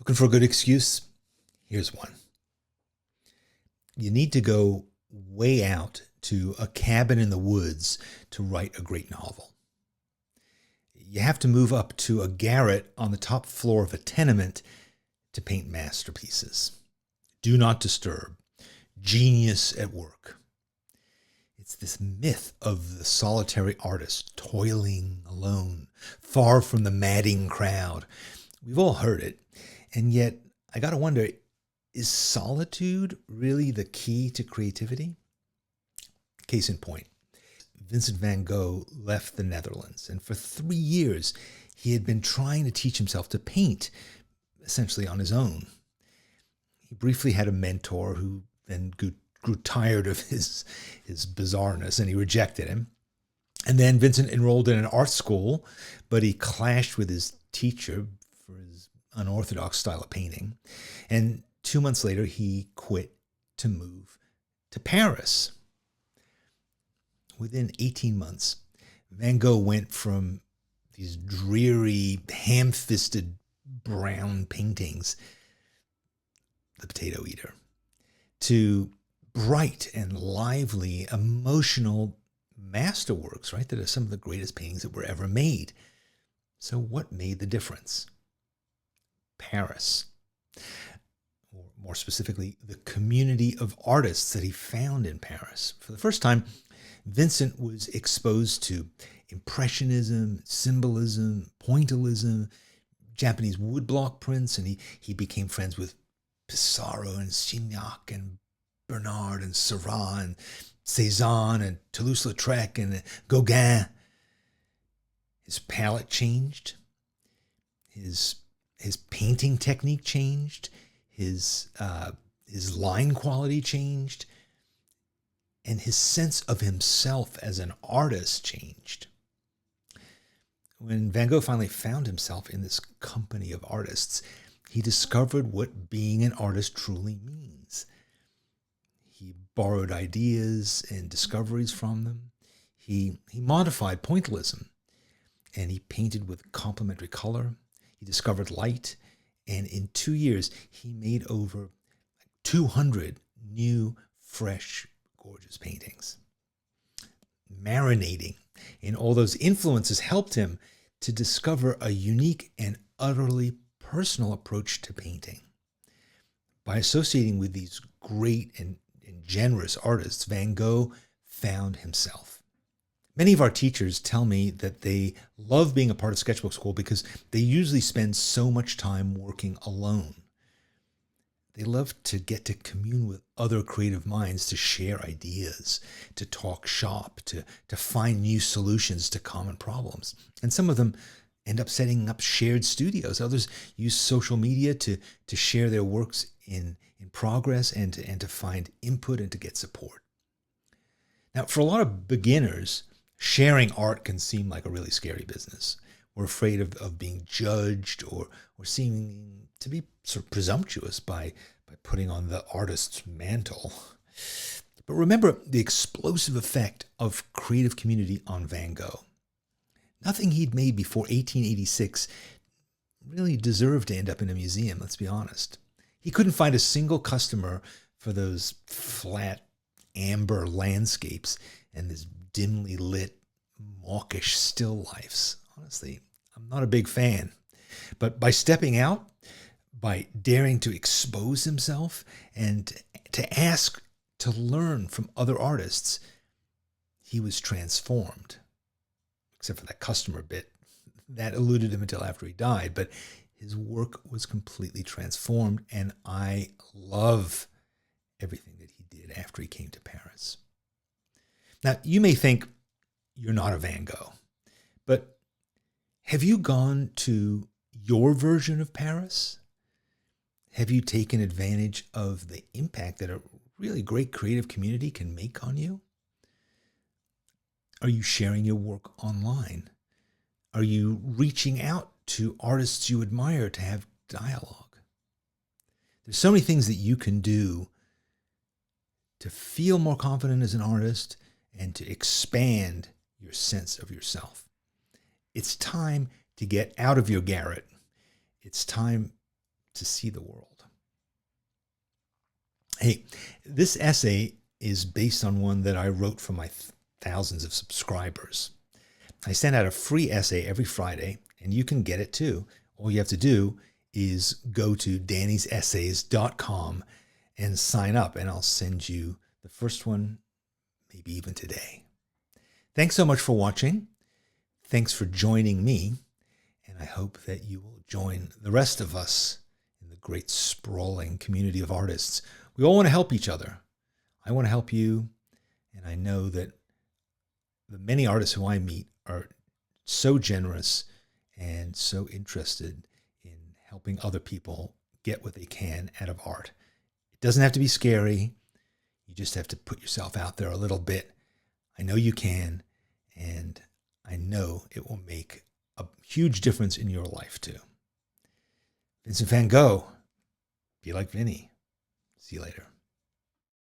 Looking for a good excuse? Here's one. You need to go way out to a cabin in the woods to write a great novel. You have to move up to a garret on the top floor of a tenement to paint masterpieces. Do not disturb. Genius at work. It's this myth of the solitary artist toiling alone, far from the madding crowd. We've all heard it, and yet I gotta wonder, is solitude really the key to creativity? Case in point, Vincent van Gogh left the Netherlands, and for 3 years he had been trying to teach himself to paint, essentially on his own. He briefly had a mentor who then grew tired of his bizarreness, and he rejected him. And then Vincent enrolled in an art school, but he clashed with his teacher for his unorthodox style of painting. And 2 months later, he quit to move to Paris. Within 18 months, Van Gogh went from these dreary, ham-fisted brown paintings, The Potato Eater, to bright and lively, emotional masterworks, right? That are some of the greatest paintings that were ever made. So what made the difference? Paris. Or more specifically, the community of artists that he found in Paris. For the first time, Vincent was exposed to Impressionism, Symbolism, Pointillism, Japanese woodblock prints, and he became friends with Pissarro and Signac and Bernard and Seurat and Cézanne and Toulouse-Lautrec and Gauguin. His palette changed. His painting technique changed. His line quality changed. And his sense of himself as an artist changed. When Van Gogh finally found himself in this company of artists, he discovered what being an artist truly means. He borrowed ideas and discoveries from them. He modified pointillism, and he painted with complementary color. He discovered light, and in 2 years, he made over 200 new, fresh, gorgeous paintings. Marinating in all those influences helped him to discover a unique and utterly personal approach to painting. By associating with these great and generous artists, Van Gogh found himself. Many of our teachers tell me that they love being a part of Sketchbook School because they usually spend so much time working alone. They love to get to commune with other creative minds, to share ideas, to talk shop, to find new solutions to common problems. And some of them end up setting up shared studios. Others use social media to share their works in progress and to find input and to get support. Now, for a lot of beginners, sharing art can seem like a really scary business. We're afraid of being judged or seeming to be sort of presumptuous by putting on the artist's mantle. But remember the explosive effect of creative community on Van Gogh. Nothing he'd made before 1886 really deserved to end up in a museum, let's be honest. He couldn't find a single customer for those flat amber landscapes and this dimly lit, mawkish still lifes. Honestly, I'm not a big fan. But by stepping out, by daring to expose himself and to ask to learn from other artists, he was transformed. Except for that customer bit. That eluded him until after he died. But his work was completely transformed, and I love everything that he did after he came to Paris. Now, you may think you're not a Van Gogh, but have you gone to your version of Paris? Have you taken advantage of the impact that a really great creative community can make on you? Are you sharing your work online? Are you reaching out to artists you admire to have dialogue? There's so many things that you can do to feel more confident as an artist and to expand your sense of yourself. It's time to get out of your garret. It's time to see the world. Hey, this essay is based on one that I wrote for my thousands of subscribers. I send out a free essay every Friday, and you can get it too. All you have to do is go to dannysessays.com and sign up, and I'll send you the first one, maybe even today. Thanks so much for watching. Thanks for joining me, and I hope that you will join the rest of us in the great sprawling community of artists. We all want to help each other. I want to help you, and I know that the many artists who I meet are so generous and so interested in helping other people get what they can out of art. It doesn't have to be scary. You just have to put yourself out there a little bit. I know you can, and I know it will make a huge difference in your life too. Vincent van Gogh, be like Vinny. See you later.